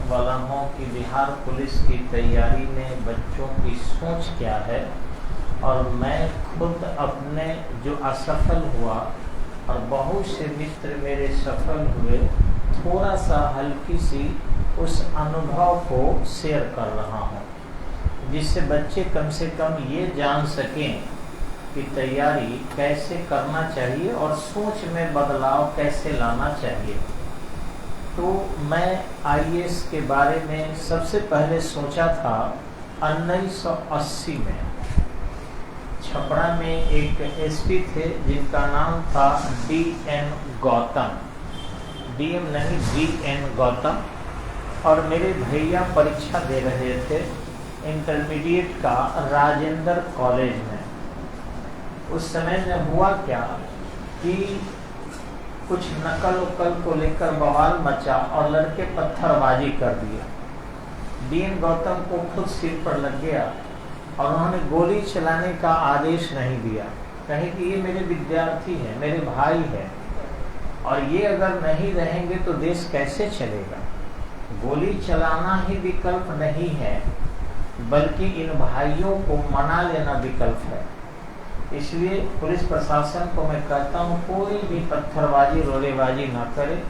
वाला हूँ कि बिहार पुलिस की तैयारी में बच्चों की सोच क्या है, और मैं खुद अपने जो असफल हुआ और बहुत से मित्र मेरे सफल हुए, थोड़ा सा हल्की सी उस अनुभव को शेयर कर रहा हूँ, जिससे बच्चे कम से कम ये जान सकें कि तैयारी कैसे करना चाहिए और सोच में बदलाव कैसे लाना चाहिए। तो मैं आईएएस के बारे में सबसे पहले सोचा था 1980 में। छपरा में एक एसपी थे जिनका नाम था डीएन गौतम, डीएम नहीं डीएन गौतम, और मेरे भैया परीक्षा दे रहे थे इंटरमीडिएट का राजेंद्र कॉलेज में। उस समय में हुआ क्या कि कुछ नकल उकल को लेकर बवाल मचा और लड़के पत्थरबाजी कर दिया। डीएन गौतम को खुद सिर पर लग गया और उन्होंने गोली चलाने का आदेश नहीं दिया, कहे कि ये मेरे विद्यार्थी हैं, मेरे भाई हैं, और ये अगर नहीं रहेंगे तो देश कैसे चलेगा। गोली चलाना ही विकल्प नहीं है, बल्कि इन भाइयों को मना लेना विकल्प है। इसलिए पुलिस प्रशासन को मैं कहता हूँ, कोई भी पत्थरबाजी रोलेबाजी ना करे।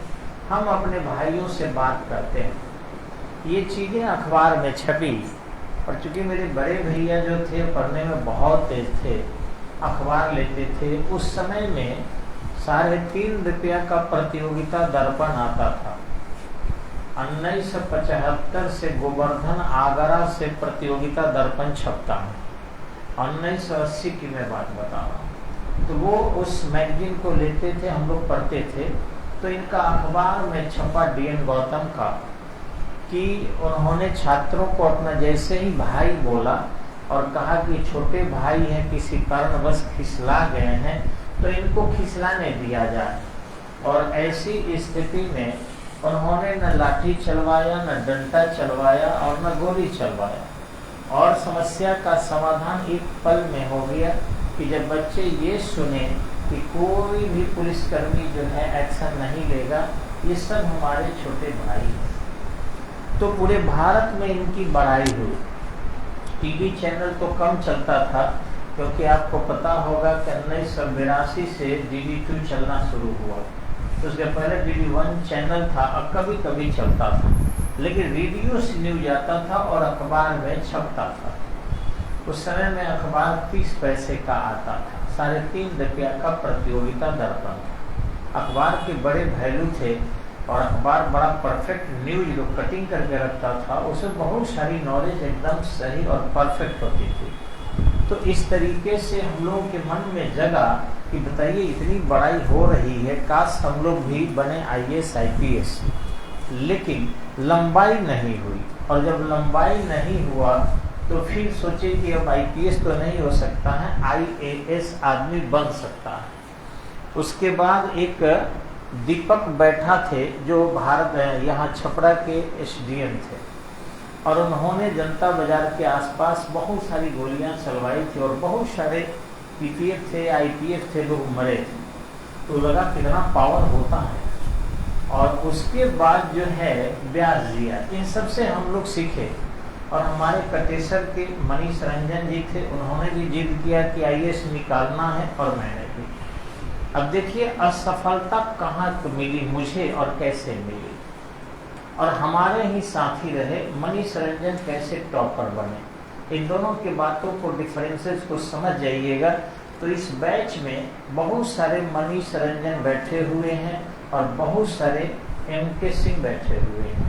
हम अपने भाइयों से बात करते हैं। ये चीज़ें अखबार में छपी, और चूँकि मेरे बड़े भैया जो थे पढ़ने में बहुत तेज थे, अखबार लेते थे। उस समय में 3.5 रुपया का प्रतियोगिता दर्पण आता था। 1975 से गोवर्धन आगरा से प्रतियोगिता दर्पण छपता है। 1980 की मैं बात बता रहा हूँ। तो वो उस मैगजीन को लेते थे, हम लोग पढ़ते थे। तो इनका अखबार में छपा डीएन गौतम का कि उन्होंने छात्रों को अपना जैसे ही भाई बोला और कहा कि छोटे भाई हैं, किसी कारणवश फिसला गए हैं, तो इनको फिसलाने दिया जाए। और ऐसी स्थिति में उन्होंने न लाठी चलवाया, न डंडा चलवाया और न गोली चलवाया, और समस्या का समाधान एक पल में हो गया कि जब बच्चे ये सुने कि कोई भी पुलिसकर्मी जो है एक्शन नहीं लेगा, ये सब हमारे छोटे भाई हैं, तो पूरे भारत में इनकी बड़ाई हुई। टीवी चैनल तो कम चलता था, क्योंकि आपको पता होगा कि 1982 से DD2 चलना शुरू हुआ। तो उसके पहले DD1 चैनल था, अब कभी कभी चलता था, लेकिन रेडियो से न्यूज आता था और अखबार में छपता था। उस समय में अखबार 30 पैसे का आता था, 3.5 रुपया का प्रतियोगिता दर्पण था। अखबार के बड़े वैल्यू थे, और अखबार बड़ा परफेक्ट न्यूज जो कटिंग करके रखता था, उसमें बहुत सारी नॉलेज एकदम सही और परफेक्ट होती थी। तो इस तरीके से हम लोगों के मन में जगा कि बताइए इतनी बड़ाई हो रही है, काश हम लोग भी बने IAS IPS। लेकिन लंबाई नहीं हुई, और जब लंबाई नहीं हुआ तो फिर सोचे कि अब IPS तो नहीं हो सकता है, IAS आदमी बन सकता है। उसके बाद एक दीपक बैठा थे जो भारत यहाँ छपरा के SDM थे, और उन्होंने जनता बाजार के आसपास बहुत सारी गोलियां चलवाई थी, और बहुत सारे PPF थे, IPF थे, लोग मरे थे। तो लगा कितना पावर होता है। और उसके बाद जो है ब्याज दिया, इन सब से हम लोग सीखे। और हमारे कटेसर के मनीष रंजन जी थे, उन्होंने भी जिद किया कि IAS निकालना है, और मैंने भी। अब देखिए असफलता कहाँ मिली मुझे और कैसे मिली, और हमारे ही साथी रहे मनीष रंजन कैसे टॉपर बने। इन दोनों की बातों को, डिफरेंसेस को समझ जाइएगा। तो इस बैच में बहुत सारे मनीष रंजन बैठे हुए हैं और बहुत सारे MK सिंह बैठे हुए हैं।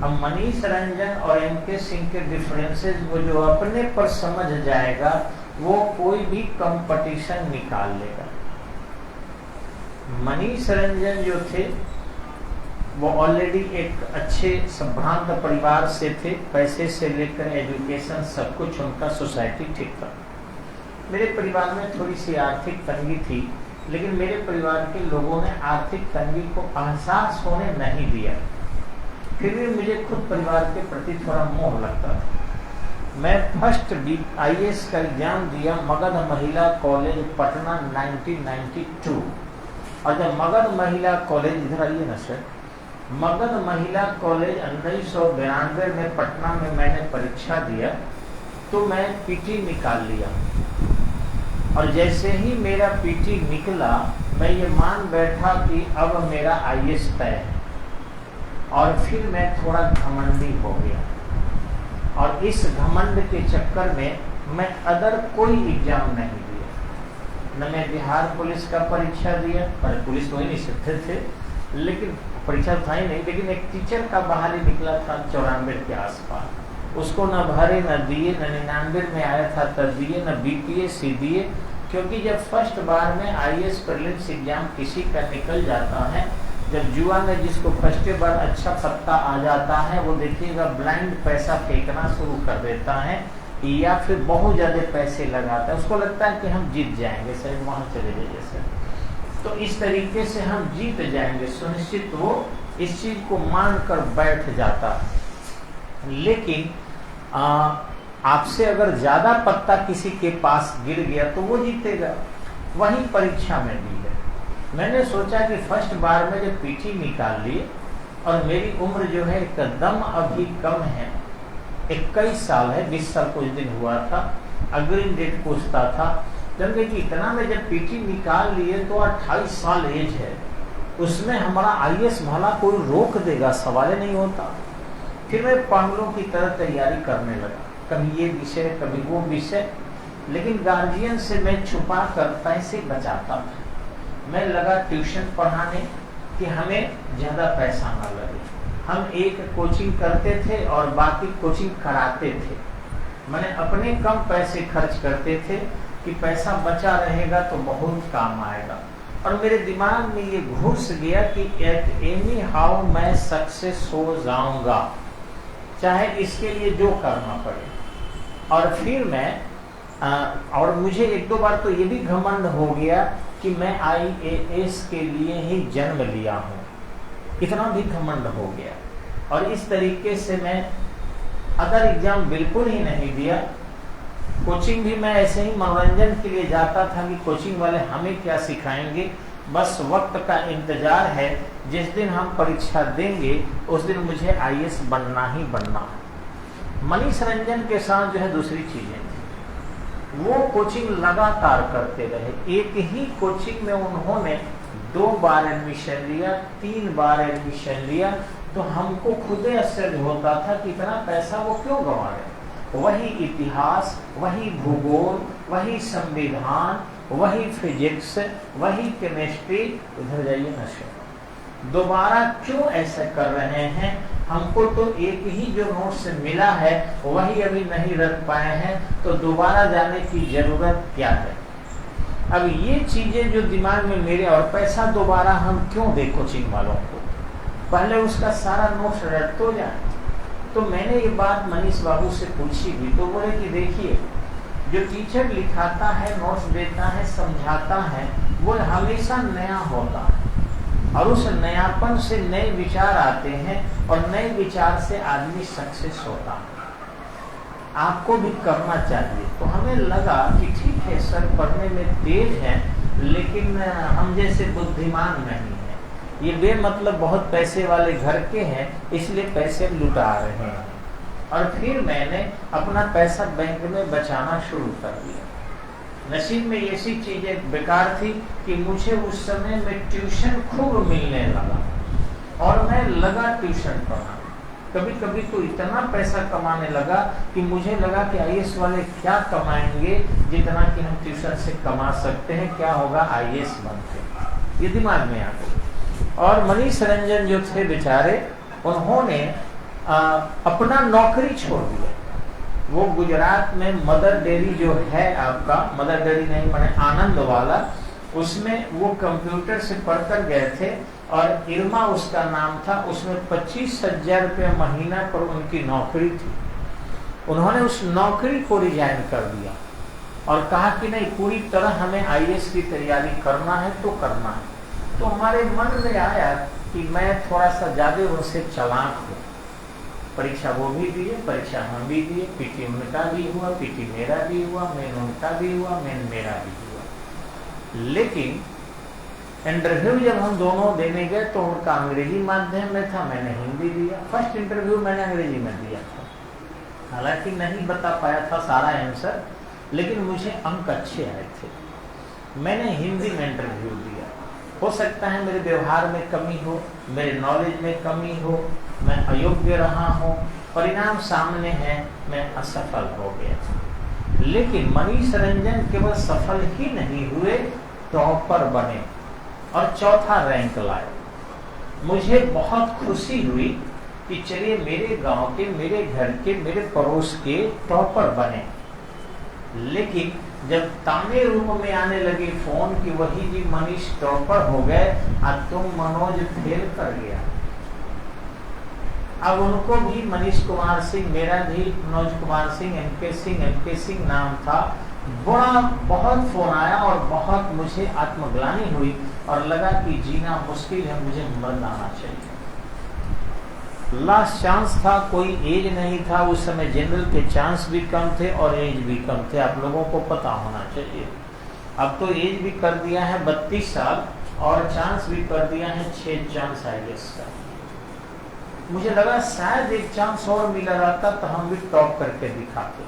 अब मनीष रंजन और MK सिंह के डिफरेंसेस वो जो अपने पर समझ जाएगा, वो कोई भी कंपटीशन निकाल लेगा। मनीष रंजन जो थे वो ऑलरेडी एक अच्छे संभ्रांत परिवार से थे, पैसे से लेकर एजुकेशन सब कुछ उनका, सोसाइटी ठीक था। मेरे परिवार में थोड़ी सी आर्थिक तंगी थी, लेकिन मेरे परिवार के लोगों ने आर्थिक तंगी को एहसास होने नहीं दिया। फिर भी मुझे खुद परिवार के प्रति थोड़ा मोह लगता था। मैं फर्स्ट IAS का एग्जाम दिया मगध महिला कॉलेज पटना 1992, और जब मगध महिला कॉलेज, इधर आइए ना सर, मगध महिला कॉलेज 1992 में पटना में मैंने परीक्षा दिया, तो मैं पीटी निकाल लिया। और जैसे ही मेरा पीटी निकला, मैं ये मान बैठा कि अब मेरा आईएएस तय है। और फिर मैं थोड़ा घमंडी हो गया, और इस घमंड के चक्कर में मैं अदर कोई एग्जाम नहीं दिया। न मैं बिहार पुलिस का परीक्षा दिया, पर पुलिस तो ही नहीं सकते थे, लेकिन परीक्षा था ही नहीं, लेकिन एक टीचर का बहाली निकला था 94 के आसपास, उसको न भरे न दिए, न 99 में आया था तब दिए, न बीपीएससी दिए। क्योंकि जब फर्स्ट बार में आईएएस प्रीलिम्स एग्जाम किसी का निकल जाता है, जब जुआ में जिसको फर्स्ट बार अच्छा पत्ता आ जाता है, वो देखिएगा ब्लाइंड पैसा फेंकना शुरू कर देता है, या फिर बहुत ज्यादा पैसे लगाता है। उसको लगता है कि हम जीत जाएंगे, सर वहां चले जाइए सर, तो इस तरीके से हम जीत जाएंगे सुनिश्चित, वो इस चीज को मानकर बैठ जाता है। लेकिन आपसे अगर ज्यादा पत्ता किसी के पास गिर गया तो वो जीतेगा। वही परीक्षा में भी है। मैंने सोचा कि फर्स्ट बार में जब पीटी निकाल लिए, और मेरी उम्र जो है एकदम अभी कम है, 21 साल है, 20 साल कुछ दिन हुआ था, अग्रिम डेट पूछता था, क्योंकि कि इतना में जब पीटी निकाल लिए तो 28 साल एज है, उसमें हमारा आईएएस भला कोई रोक देगा, सवाल नहीं होता। फिर मैं पागलों की तरह तैयारी करने लगा, कभी ये विषय कभी वो विषय, लेकिन गार्जियन से मैं छुपा कर पैसे बचाता था। मैं लगा ट्यूशन पढ़ाने कि हमें ज्यादा पैसा ना लगे। हम एक कोचिंग करते थे और बाकी कोचिंग कराते थे। मैंने अपने कम पैसे खर्च करते थे कि पैसा बचा रहेगा तो बहुत काम आएगा। और मेरे दिमाग में ये घुस गया कि एनी हाउ मैं सक्सेस हो जाऊंगा, चाहे इसके लिए जो करना पड़े। और फिर मैं और मुझे एक दो बार तो ये भी घमंड हो गया कि मैं आईएएस के लिए ही जन्म लिया हूँ, इतना भी घमंड हो गया। और इस तरीके से मैं अदर एग्जाम बिल्कुल ही नहीं दिया। कोचिंग भी मैं ऐसे ही मनोरंजन के लिए जाता था कि कोचिंग वाले हमें क्या सिखाएंगे, बस वक्त का इंतजार है, जिस दिन हम परीक्षा देंगे उस दिन मुझे आईएएस बनना ही बनना है। मनीष रंजन के साथ जो है दूसरी चीजें थी, वो कोचिंग लगातार करते रहे। एक ही कोचिंग में उन्होंने 2 बार एडमिशन लिया, 3 बार एडमिशन लिया, तो हमको खुद आश्चर्य होता था कि इतना पैसा वो क्यों गंवा रहे। वही इतिहास, वही भूगोल, वही संविधान, वही फिजिक्स, वही केमिस्ट्री, उधर जाइए नशे, दोबारा क्यों ऐसा कर रहे हैं। हमको तो एक ही जो नोट से मिला है वही अभी नहीं रख पाए हैं, तो दोबारा जाने की जरूरत क्या है। अब ये चीजें जो दिमाग में मेरे, और पैसा दोबारा हम क्यों दे कोचिंग वालों को, पहले उसका सारा नोट्स रट तो जाए। तो मैंने ये बात मनीष बाबू से पूछी भी, तो बोले कि देखिए, जो टीचर लिखाता है, नोट्स देता है, समझाता है, वो हमेशा नया होता है, और उस नयापन से नए विचार आते हैं, और नए विचार से आदमी सक्सेस होता है। आपको भी करना चाहिए। तो हमें लगा कि ठीक है सर, पढ़ने में तेज है, लेकिन हम जैसे बुद्धिमान नहीं है, ये बेमतलब बहुत पैसे वाले घर के हैं, इसलिए पैसे लुटा रहे हैं। और फिर मैंने अपना पैसा बैंक में बचाना शुरू कर दिया। नसीब में ऐसी चीजें बेकार थी कि मुझे उस समय में ट्यूशन खूब मिलने लगा, और मैं लगा ट्यूशन पढ़ाने। कभी कभी तो इतना पैसा कमाने लगा कि मुझे लगा कि आईएएस वाले क्या कमाएंगे जितना कि हम ट्यूशन से कमा सकते हैं, क्या होगा आईएएस बनते, ये दिमाग में आ गया। और मनीष रंजन जो थे बेचारे, उन्होंने अपना नौकरी छोड़ दिया। वो गुजरात में मदर डेयरी जो है आपका, मदर डेयरी नहीं माने आनंद वाला, उसमें वो कंप्यूटर से पढ़कर गए थे, और इरमा उसका नाम था। उसमें 25,000 रुपये महीना पर उनकी नौकरी थी। उन्होंने उस नौकरी को रिजाइन कर दिया और कहा कि नहीं, पूरी तरह हमें आईएएस की तैयारी करना है तो करना है। तो हमारे मन में आया कि मैं थोड़ा सा ज्यादा उनसे चालाक हूँ। परीक्षा वो भी दिए, परीक्षा हम भी दिए, पीटी उनका भी हुआ, पीटी मेरा भी हुआ, मेन उनका भी हुआ, मेन मेरा भी हुआ। लेकिन इंटरव्यू जब हम दोनों देने गए तो उनका अंग्रेजी माध्यम में था, मैंने हिंदी दिया। फर्स्ट इंटरव्यू मैंने अंग्रेजी में दिया था, हालांकि नहीं बता पाया था सारा आंसर, लेकिन मुझे अंक अच्छे आए थे। मैंने हिंदी में इंटरव्यू दिया। हो सकता है मेरे व्यवहार में कमी हो, मेरे नॉलेज में कमी हो, मैं अयोग्य रहा हूँ, परिणाम सामने है, मैं असफल हो गया। लेकिन मनीष रंजन केवल सफल ही नहीं हुए, टॉपर बने और चौथा रैंक लाए। मुझे बहुत खुशी हुई कि चलिए मेरे गांव के, मेरे घर के, मेरे पड़ोस के टॉपर बने। लेकिन जब ताने रूप में आने लगे फोन कि वही जी मनीष टॉपर हो गए, अब तुम मनोज फेल कर गया। अब उनको भी मनीष कुमार सिंह, मेरा भी मनोज कुमार सिंह, एमके सिंह नाम था। बड़ा बहुत फोन आया और बहुत मुझे आत्मग्लानि हुई और लगा कि जीना मुश्किल है, मुझे मर जाना चाहिए। लास्ट चांस था, कोई एज नहीं था उस समय, जनरल के चांस भी कम थे और एज भी कम थे, आप लोगों को पता होना चाहिए। अब तो एज भी कर दिया है 32 साल और चांस भी कर दिया है 6 चांस आई गेस का। मुझे लगा शायद एक चांस और मिला रहता तो हम भी टॉप करके दिखाते,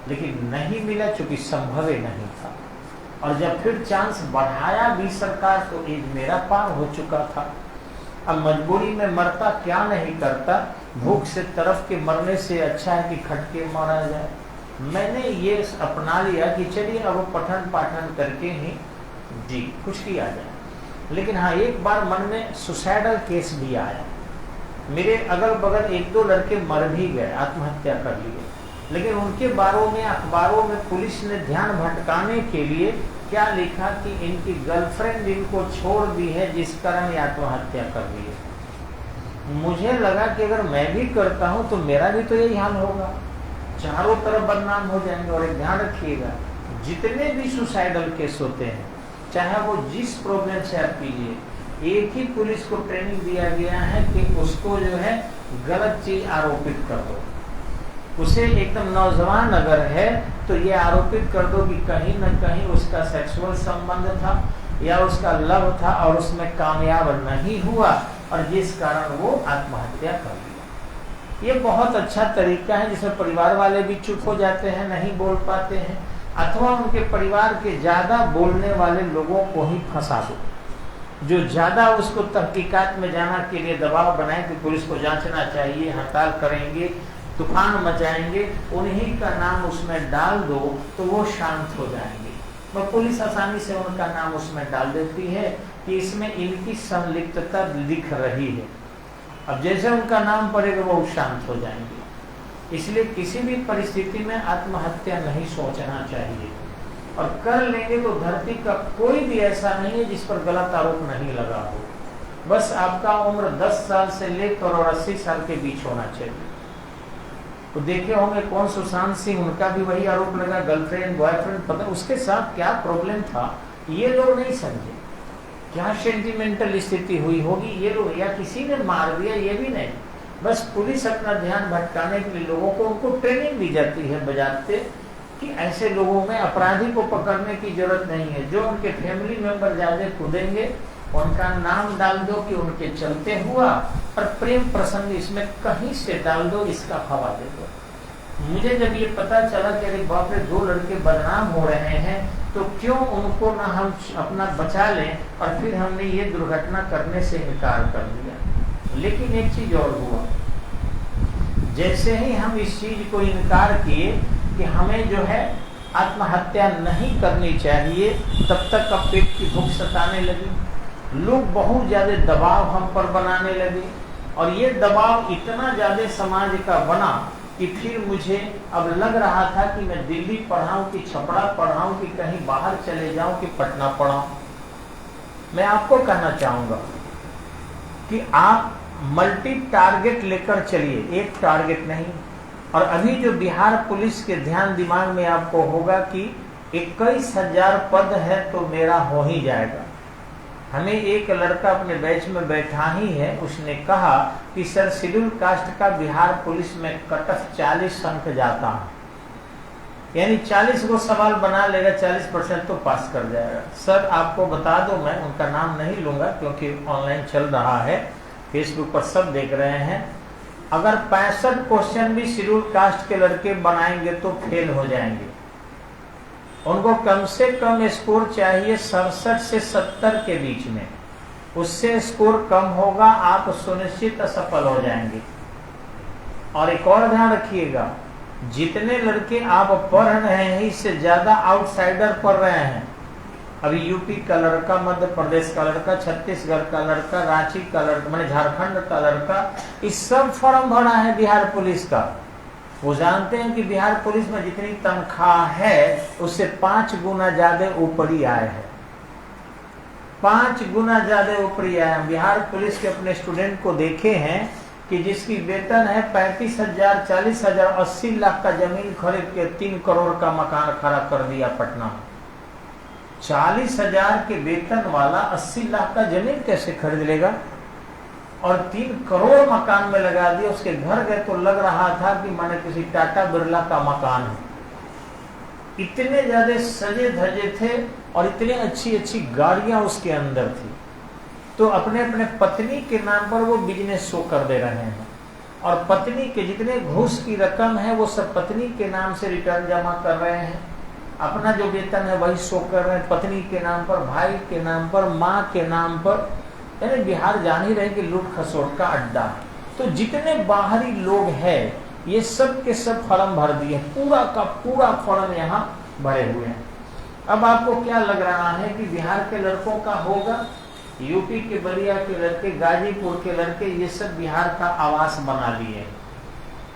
लेकिन नहीं मिला चूंकि संभव ही नहीं था। और जब फिर चांस बढ़ाया भी सरकार तो एज मेरा पार हो चुका था। अब मजबूरी में मरता क्या नहीं करता, भूख से तरफ के मरने से अच्छा है कि खटके मारा जाए। मैंने ये अपना लिया कि चलिए अब पठन पाठन करके ही जी कुछ किया जाए। लेकिन हाँ, एक बार मन में सुसाइडल केस भी आया। मेरे अगल बगल 1-2 लड़के मर भी गए, आत्महत्या कर लिए, लेकिन उनके बारे में अखबारों में पुलिस ने ध्यान भटकाने के लिए क्या लिखा कि इनकी गर्लफ्रेंड इनको छोड़ दी है, जिस कारण ये आत्महत्या कर ली है। मुझे लगा कि अगर मैं भी करता हूं तो मेरा भी तो यही हाल होगा, चारों तरफ बदनाम हो जाएंगे। और एक ध्यान रखिएगा, जितने भी सुसाइडल केस होते हैं, चाहे वो जिस प्रॉब्लम से आप कीजिए, एक ही पुलिस को ट्रेनिंग दिया गया है कि उसको जो है गलत चीज आरोपित कर दो। उसे एकदम नौजवान अगर है तो ये आरोपित कर दो कि कहीं न कहीं उसका सेक्सुअल संबंध था या उसका लव था और उसमें कामयाब नहीं हुआ और जिस कारण वो आत्महत्या कर लिया। ये बहुत अच्छा तरीका है जिसमें परिवार वाले भी चुप हो जाते हैं, नहीं बोल पाते हैं, अथवा उनके परिवार के ज्यादा बोलने वाले लोगों को ही फंसा दो, जो ज्यादा उसको तहकीकात में जाना के लिए दबाव बनाए कि पुलिस को जांचना चाहिए, हड़ताल करेंगे, तूफान मचाएंगे, उन्हीं का नाम उसमें डाल दो तो वो शांत हो जाएंगे। और पुलिस आसानी से उनका नाम उसमें डाल देती है कि इसमें इनकी संलिप्तता दिख रही है। अब जैसे उनका नाम पड़ेगा वो शांत हो जाएंगे। इसलिए किसी भी परिस्थिति में आत्महत्या नहीं सोचना चाहिए, और कर लेंगे तो धरती का कोई भी ऐसा नहीं है जिस पर गलत आरोप नहीं लगा हो। बस आपका उम्र 10 साल से लेकर और 80 साल के बीच होना चाहिए। तो देखे होंगे कौन सुशांत सिंह, उनका भी वही आरोप लगा, गर्लफ्रेंड बॉयफ्रेंड, पता उसके साथ क्या प्रॉब्लम था ये लोग नहीं समझे, क्या सेंटिमेंटल स्थिति हुई होगी ये लोग, या किसी ने मार दिया ये भी नहीं। बस पुलिस अपना ध्यान भटकाने के लिए लोगों को, उनको ट्रेनिंग दी जाती है बजाते कि ऐसे लोगों में अपराधी को पकड़ने की जरूरत नहीं है, जो उनके फैमिली मेंबर ज्यादा कूदेंगे उनका नाम डाल दो कि उनके चलते हुआ, और प्रेम प्रसंग इसमें कहीं से डाल दो, इसका हवा दे दो। मुझे जब ये पता चला कि अरे बाप रे 2 लड़के बदनाम हो रहे हैं, तो क्यों उनको ना हम अपना बचा लें, और फिर हमने ये दुर्घटना करने से इनकार कर दिया। लेकिन एक चीज और हुआ, जैसे ही हम इस चीज को इनकार किए कि हमें जो है आत्महत्या नहीं करनी चाहिए, तब तक अब पेट की भूख सताने लगी, लोग बहुत ज्यादा दबाव हम पर बनाने लगे, और ये दबाव इतना ज्यादा समाज का बना कि फिर मुझे अब लग रहा था कि मैं दिल्ली पढ़ाऊं कि छपरा पढ़ाऊं कि कहीं बाहर चले जाऊं कि पटना पढ़ाऊं। मैं आपको कहना चाहूंगा कि आप मल्टी टारगेट लेकर चलिए, एक टारगेट नहीं। और अभी जो बिहार पुलिस के ध्यान दिमाग में आपको होगा कि 21,000 पद है तो मेरा हो ही जाएगा। हमें एक लड़का अपने बैच में बैठा ही है, उसने कहा कि सर शेड्यूल कास्ट का बिहार पुलिस में कट ऑफ 40 अंक जाता है। यानी 40 को सवाल बना लेगा, 40% तो पास कर जाएगा। सर आपको बता दो, मैं उनका नाम नहीं लूंगा क्योंकि ऑनलाइन चल रहा है, फेसबुक पर सब देख रहे हैं। अगर 65 क्वेश्चन भी शेड्यूल कास्ट के लड़के बनाएंगे तो फेल हो जाएंगे। उनको कम से कम स्कोर चाहिए 67 से 70 के बीच में। उससे स्कोर कम होगा, आप सुनिश्चित असफल हो जाएंगे। और एक और ध्यान रखिएगा, जितने लड़के आप पढ़ रहे हैं इससे ज्यादा आउटसाइडर पढ़ रहे हैं। अभी यूपी का लड़का, मध्य प्रदेश का लड़का, छत्तीसगढ़ का लड़का, रांची का लड़का, मैंने झारखंड का लड़का, इस सब फॉर्म भरा है बिहार पुलिस का। वो जानते हैं कि बिहार पुलिस में जितनी तनख्वाह है उससे 5 गुना ज्यादा ऊपरी आय है, 5 गुना ज्यादा ऊपरी आय है। बिहार पुलिस के अपने स्टूडेंट को देखे हैं कि जिसकी वेतन है 35,000, 40,000, 80 लाख का जमीन खरीद के 3 करोड़ का मकान खड़ा कर दिया पटना में। 40,000 के वेतन वाला 80 लाख का जमीन कैसे खरीद लेगा? और 3 करोड़ मकान में लगा दिया। उसके घर गए तो लग रहा था कि माने किसी टाटा बिरला का मकान है। इतने ज्यादा सजे धजे थे और इतनी अच्छी अच्छी गाड़ियां उसके अंदर थी। तो अपने अपने पत्नी के नाम पर वो बिजनेस शो कर दे रहे हैं और पत्नी के जितने घूस की रकम है वो सब पत्नी के नाम से रिटर्न जमा कर रहे हैं। अपना जो वेतन है वही शो कर रहे हैं पत्नी के नाम पर, भाई के नाम पर, माँ के नाम पर। यानी बिहार जान ही रहे कि लूट खसोट का अड्डा है। तो जितने बाहरी लोग हैं ये सब के सब फॉर्म भर दिए, पूरा का पूरा फॉर्म यहाँ भरे हुए हैं। अब आपको क्या लग रहा है कि बिहार के लड़कों का होगा? यूपी के बलिया के लड़के, गाजीपुर के लड़के, ये सब बिहार का आवास बना लिए।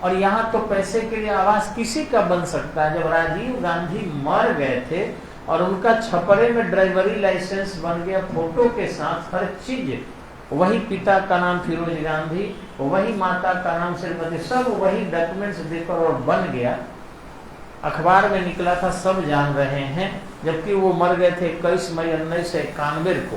और यहाँ तो पैसे के लिए आवास किसी का बन सकता है। जब राजीव गांधी मर गए थे और उनका छपरे में ड्राइवरी लाइसेंस बन गया फोटो के साथ, हर चीज वही, पिता का नाम फिरोज गांधी, वही माता का नाम श्रीमती, सब वही डॉक्यूमेंट्स देकर और बन गया। अखबार में निकला था, सब जान रहे हैं। जबकि वो मर गए थे 21 मई 1991 को।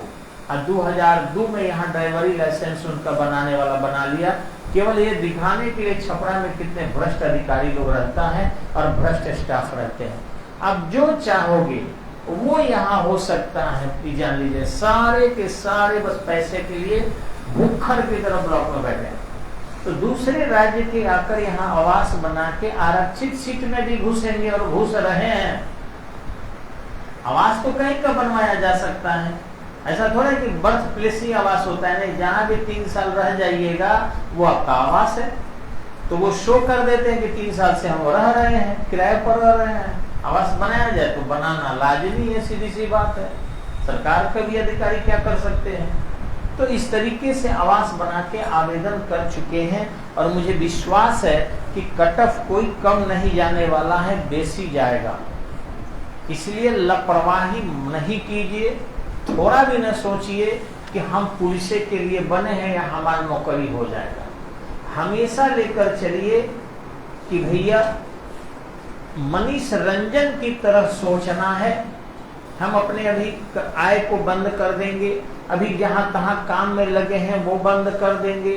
2002 में यहाँ ड्राइवरी लाइसेंस उनका बनाने वाला बना लिया, केवल ये दिखाने के लिए छपरा में कितने भ्रष्ट अधिकारी लोग रहता है और भ्रष्ट स्टाफ रहते हैं। अब जो चाहोगे वो यहाँ हो सकता है। जान लीजिए सारे के सारे बस पैसे के लिए भूखर की तरह ब्लॉक में बैठे। तो दूसरे राज्य के आकर यहाँ आवास बना के आरक्षित सीट में भी घुसेंगे और घुस रहे हैं। आवास तो कहीं का बनवाया जा सकता है, ऐसा थोड़ा कि बर्थ प्लेस ही आवास होता है। नहीं, जहां भी 3 साल रह जाइएगा वो आपका आवास है। तो वो शो कर देते हैं कि 3 साल से हम रह रहे हैं, किराए पर रह रहे हैं। आवास बनाया जाए तो बनाना लाजमी है, सीधी सी बात है। सरकार के भी अधिकारी क्या कर सकते हैं? तो इस तरीके से आवास बना के आवेदन कर चुके हैं और मुझे विश्वास है कि कट ऑफ कोई कम नहीं जाने वाला है, बेसी जाएगा। इसलिए लापरवाही नहीं कीजिए, थोड़ा भी न सोचिए कि हम पुलिस के लिए बने हैं या हमारा नौकरी हो जाएगा। हमेशा लेकर चलिए कि भैया मनीष रंजन की तरह सोचना है। हम अपने अभी आय को बंद कर देंगे, अभी जहां तहां काम में लगे हैं वो बंद कर देंगे,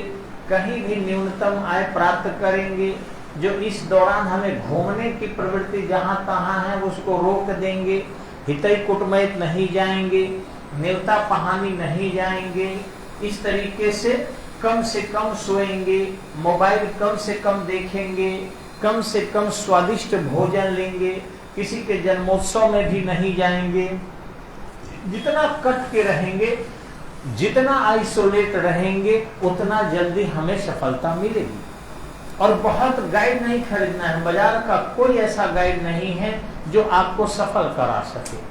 कहीं भी न्यूनतम आय प्राप्त करेंगे। जो इस दौरान हमें घूमने की प्रवृत्ति जहां तहां है उसको रोक देंगे, हितई कुटमैत नहीं जाएंगे, नेवता पहानी नहीं जाएंगे। इस तरीके से कम सोएंगे, मोबाइल कम से कम देखेंगे, कम से कम स्वादिष्ट भोजन लेंगे, किसी के जन्मोत्सव में भी नहीं जाएंगे। जितना कट के रहेंगे, जितना आइसोलेट रहेंगे, उतना जल्दी हमें सफलता मिलेगी। और बहुत गाइड नहीं खरीदना है, बाजार का कोई ऐसा गाइड नहीं है जो आपको सफल करा सके।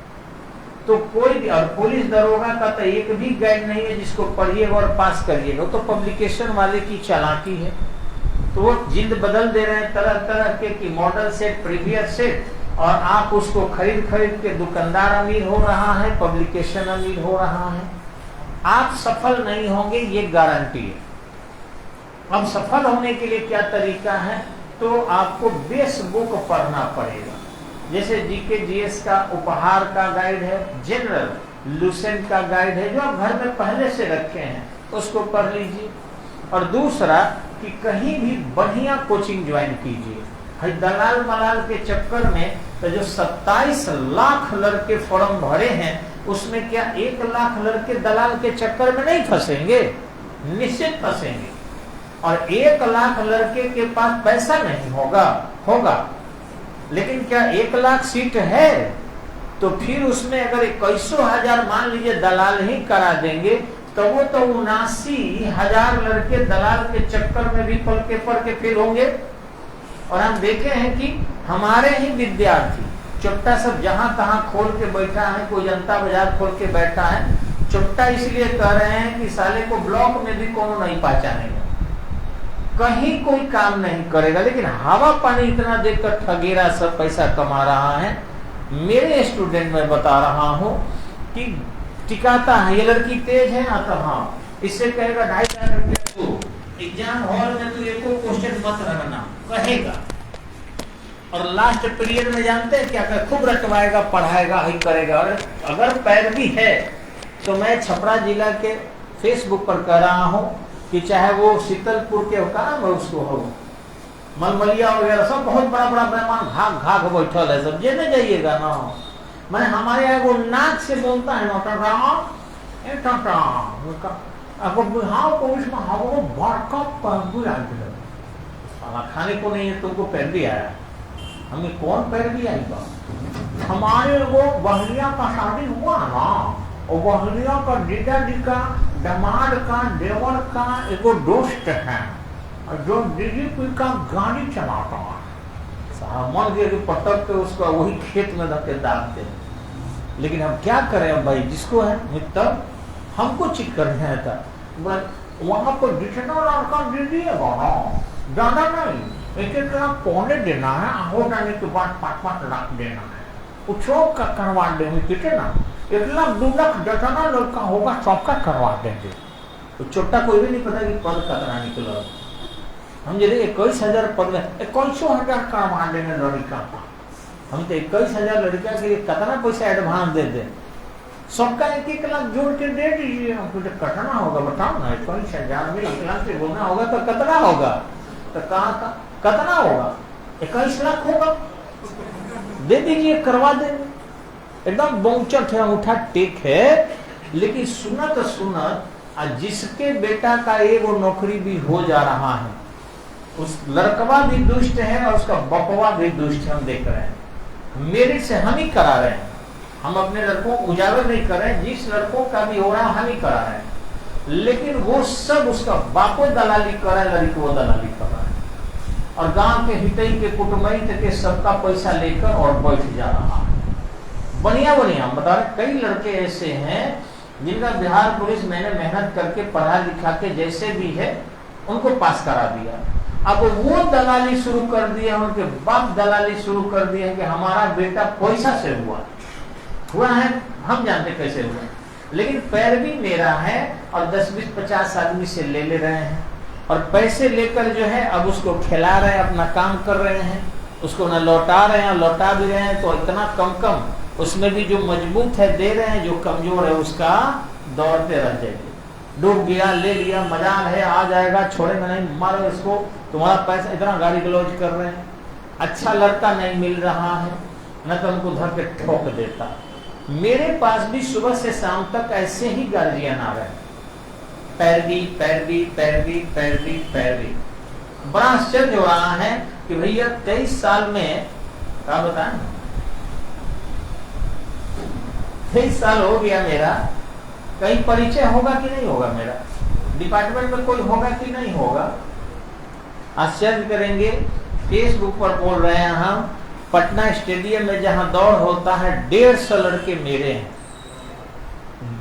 तो कोई भी, और पुलिस दरोगा का तो एक भी गाइड नहीं है जिसको पढ़िएगा और पास करिएगा। तो पब्लिकेशन वाले की चालाकी है। तो वो जिल्द बदल दे रहे हैं तरह तरह के कि मॉडल सेट, प्रीवियस सेट, और आप उसको खरीद के दुकानदार अमीर हो रहा है, पब्लिकेशन अमीर हो रहा है। आप सफल नहीं होंगे, ये गारंटी है। अब सफल होने के लिए क्या तरीका है? तो आपको बेस बुक पढ़ना पड़ेगा। जैसे जीके जीएस का उपहार का गाइड है, जनरल लूसेंट का गाइड है, जो आप घर में पहले से रखे हैं, उसको पढ़ लीजिए। और दूसरा कि कहीं भी बढ़िया कोचिंग ज्वाइन कीजिए। दलाल मलाल के चक्कर में तो जो 27 लाख लड़के फॉर्म भरे हैं उसमें क्या 1 लाख लड़के दलाल के चक्कर में नहीं फंसेंगे? निश्चित फंसेंगे। और 1 लाख लड़के के पास पैसा नहीं होगा, लेकिन क्या 1 लाख सीट है? तो फिर उसमें अगर 21,000 मान लीजिए दलाल ही करा देंगे तो वो तो 79,000 लड़के दलाल के चक्कर में भी पल के फेल होंगे। और हम देखे हैं कि हमारे ही विद्यार्थी चुट्टा सब जहां तहां खोल के बैठा है, कोई जनता बाजार खोल के बैठा है। चुट्टा इसलिए कह रहे हैं कि साले को ब्लॉक में भी कौन नहीं पहचानेगा, कहीं कोई काम नहीं करेगा, लेकिन हवा पानी इतना देकर ठगेरा सब पैसा कमा रहा है। मेरे स्टूडेंट में बता रहा हूं कि टिकाता है, ये लड़की तेज है ना, तो हाँ इससे कहेगा 2,500 रुपया तू एग्जाम हॉल में तू एको क्वेश्चन मत रखना कहेगा, और लास्ट पीरियड में जानते हैं क्या कर, खूब रटवाएगा, पढ़ाएगा, ही करेगा। और अगर पैरवी है तो मैं छपरा जिला के फेसबुक पर कह रहा हूं कि चाहे वो शीतलपुर के काम है, उसको हो मलमलिया वगैरह सब बहुत बड़ा बड़ा मेहमान घाघ बैठल है, सब जेने जाइएगा ना। मैंने हमारे यहाँ वो नाक से बोलता है खाने को नहीं है, तुमको पैर भी आया, हमें कौन पैर भी आएगा? हमारे वो बहलिया का शादी हुआ ना, और बहलिया का जीजा जी का दामाद का देवर का एगो दोस्त है जो डीजीपी का गाड़ी चलाता है, मन के पटक के उसका वही खेत में धके डालते हैं। लेकिन हम क्या करें अब भाई, जिसको है मित्र हमको चेक करना था, वहां पर जितना लड़का दे दिएगा ना, ज्यादा नहीं, 1-1 लाख पौने देना है, हो जाने के बाद 5-5 लाख देना है, उछोक का करवा देंगे कितना, 1 लाख 2 लाख जितना लड़का होगा सबका करवा देंगे। तो छोटा कोई भी नहीं पता कि पद कतना निकला, हम यदि 21,000 पद में 21,000 करवा देंगे लड़का का, हम तो 21,000 लड़का के लिए कितना पैसा एडवांस दे दें, सबका 1-1 लाख जोड़ के दे दीजिए, हमको तो कटना होगा, बताओ ना 21,000 में 1 लाख से बोलना होगा तो कितना होगा, तो कहाँ का कितना होगा, 21 लाख होगा, दे दीजिए, करवा देंगे। एकदम बौचट है, उठा टेक है। लेकिन सुनत जिसके बेटा का वो नौकरी भी हो जा रहा है, उस लड़कवा भी दुष्ट है और उसका बपवा भी दुष्ट है, हम देख रहे हैं। मेरिट से हम ही करा रहे हैं, हम अपने लड़कों को उजागर नहीं कर रहे हैं, जिस लड़कों का भी हो रहा है हम ही करा रहे हैं। लेकिन वो सब उसका बापो दलाली कर रहा है, लड़की वो दलाली कर रहा है, और गांव के हितई के कुटुंबित के सबका पैसा लेकर और बैठ जा रहा है। बढ़िया हम बता रहे, कई लड़के ऐसे हैं जिनका बिहार पुलिस मैंने मेहनत करके पढ़ा लिखा के जैसे भी है उनको पास करा दिया। अब वो दलाली शुरू कर दिया, उनके बाप दलाली शुरू कर दिया कि हमारा बेटा पैसा से हुआ है, हम जानते कैसे हुआ, लेकिन पैरवी मेरा है और 10-20-50 आदमी से ले रहे हैं, और पैसे लेकर जो है अब उसको खिला रहे हैं, अपना काम कर रहे हैं, उसको न लौटा रहे हैं, लौटा भी रहे हैं तो इतना कम उसमें भी जो मजबूत है दे रहे हैं, जो कमजोर है उसका दौड़ते रह जाएंगे। डूब गया, ले लिया, मजाल है, आ जाएगा, छोड़ेंगे नहीं, मारो इसको, तुम्हारा पैसा, इतना गाड़ी गलौज कर रहे हैं। अच्छा लड़का नहीं मिल रहा है न तो उनको धर के ठोक देता। मेरे पास भी सुबह से शाम तक ऐसे ही गार्जियन आ रहे हैं, पैरवी। बड़ा आश्चर्य हो रहा है कि भैया 23 साल में क्या बताएं, 23 साल हो गया मेरा, कहीं परिचय होगा कि नहीं होगा, मेरा डिपार्टमेंट में कोई होगा कि नहीं होगा। आश्चर्य करेंगे, फेसबुक पर बोल रहे हैं हम, पटना स्टेडियम में जहां दौड़ होता है 150 लड़के मेरे हैं,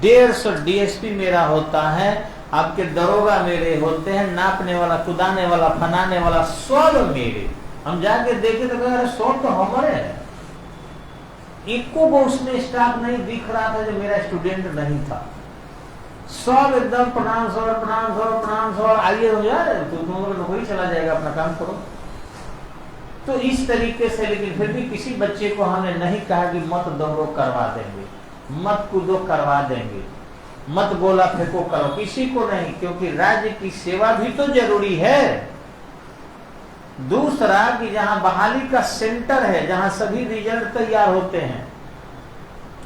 150 डीएसपी मेरा होता है, आपके दरोगा मेरे होते हैं, नापने वाला, कुदाने वाला, फनाने वाला सब मेरे। हम जाके देखे तो कह रहे सब तो हमारे हैं, एको वो उसमें स्टाफ नहीं दिख रहा था जो मेरा स्टूडेंट नहीं था, सब एकदम प्रणाम सर, आइए हो यार, तुम नौकरी चला जाएगा, अपना काम करो। तो इस तरीके से, लेकिन फिर भी किसी बच्चे को हमने नहीं कहा कि मत दौड़ो करवा देंगे, मत कूदो करवा देंगे, मत गोला फेंको करो, किसी को नहीं, क्योंकि राज्य की सेवा भी तो जरूरी है। दूसरा कि जहां बहाली का सेंटर है, जहां सभी रिजल्ट तैयार होते हैं,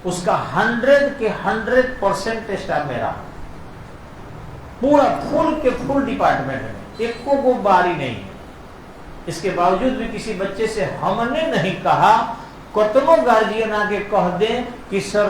उसका 100 के 100% स्टाफ मेरा, पूरा फुल के फुल डिपार्टमेंट में एक को बारी नहीं है। इसके बावजूद भी किसी बच्चे से हमने नहीं कहा, कतनो गार्जियन आके कह दें कि सर